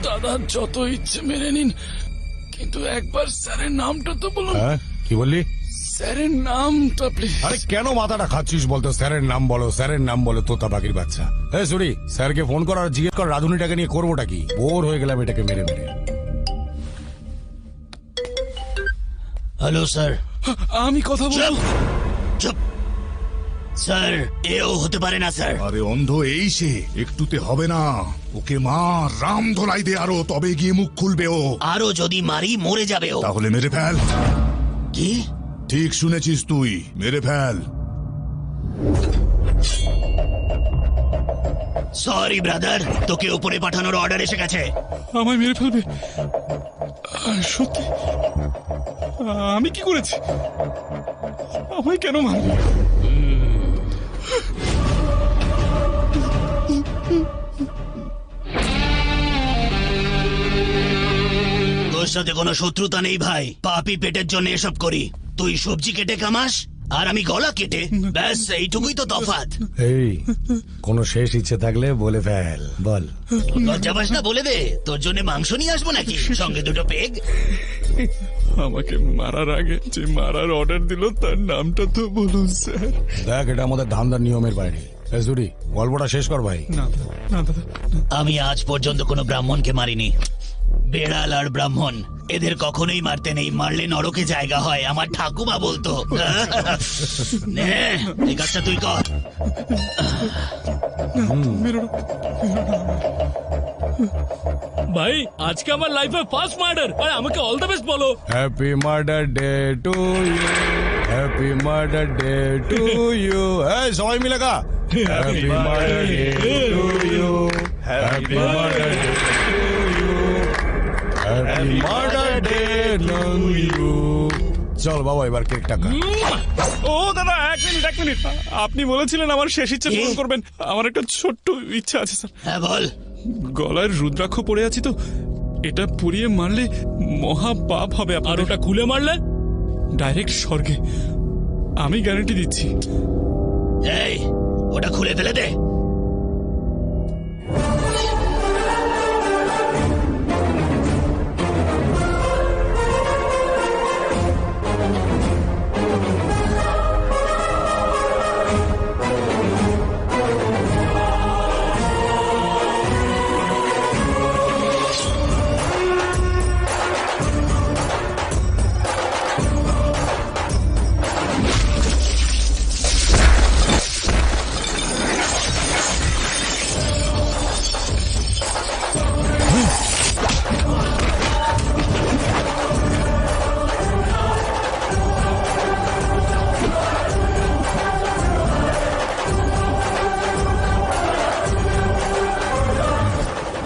দাদা যত ইচ্ছে মেনে নিন, কিন্তু একবার স্যারের নামটা তো বলুন। কি বললি? স্যারের নামটা প্লিজ। আরে কেন মাথাটা খাচ্ছিস বলতো? স্যারের নাম বলো, স্যারের নাম বলো, তোতা পাখির বাচ্চা। হ্যাঁ সরি, স্যারকে ফোন কর আর জিজ্ঞেস কর রাধুনিটাকে নিয়ে করবোটা কি। বোর হয়ে গেলাম এটাকে মেরে মেরে। Hello sir. আমি কথা বলবো। চুপ স্যার, এও হতে পারে না স্যার। আরে অন্ধ এই সে, একটুতে হবে না। ওকে মার, রাম ধলাই দে আরো, তবে গিয়ে মুখ খুলবে ও। আরো যদি মারি মরে যাবে ও। তাহলে মেরে ফেল। কি? ঠিক শুনেছিস তুই, মেরে ফেল। সরি ব্রাদার, তোকে উপরে পাঠানোর অর্ডার এসে গেছে। আমায় মেরে ফেলবে? সত্যি? আমি কি করেছি? আমায় কেন মারবে? তোর সাথে কোনো শত্রুতা নেই ভাই, পাপি পেটের জন্য এসব করি। তুই সবজি কেটে কামাস আর আমি গলা কেটে, ব্যাস এইটুকুই তো তফাৎ। এই কোনো শেষ ইচ্ছে থাকলে বলে ফেল, বল। লজ্জা পাস না? বলে দে, তোর জন্য মাংস নিয়ে আসবো নাকি, সঙ্গে দুটো পেগ। আমাকে মারার আগে যে মারার অর্ডার দিল তার নামটা তো বলুন স্যার। দেখ, এটা আমাদের ধান্দার নিয়মের বাইরে। সরি, গল্পটা শেষ কর ভাই। না না দাদা, আমি আজ পর্যন্ত কোনো ব্রাহ্মণকে মারিনি। বেড়াল আর ব্রাহ্মণ এদের কখনোই মারতে নেই, মারলে নরকে জায়গা হয়, আমার ঠাকুমা বলতো। নে, এই কাজটা তুই কর। ভাই আজকে আমার লাইফে ফার্স্ট মার্ডার, আর আমাকে অল দ্য বেস্ট বলো। Happy murder day to you, happy murder day to you. এই সবাই মিলে গা। Happy murder day to you, happy murder day to you, happy murder day to you. চল বাবা, এবার কেকটা খা। ও দাদা, এক মিনিট। আপনি বলেছিলেন আমার শেষ ইচ্ছা পূরণ করবেন। আমার একটা ছোট্ট ইচ্ছা আছে স্যার। হ্যাঁ বল। গলায় রুদ্রাক্ষ পড়ে আছি তো, এটা পুড়িয়ে মারলে মহা পাপ হবে। আর ওটা খুলে মারলে ডাইরেক্ট স্বর্গে, আমি গ্যারান্টি দিচ্ছি। এই, ওটা খুলে ফেলে দে।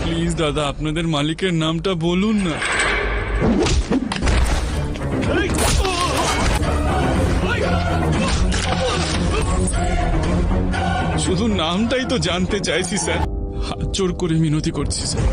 প্লিজ দাদা, আপনাদের মালিকের নামটা বলুন না। শুধু নামটাই তো জানতে চাইছি স্যার, হাত জোর করে মিনতি করছি স্যার।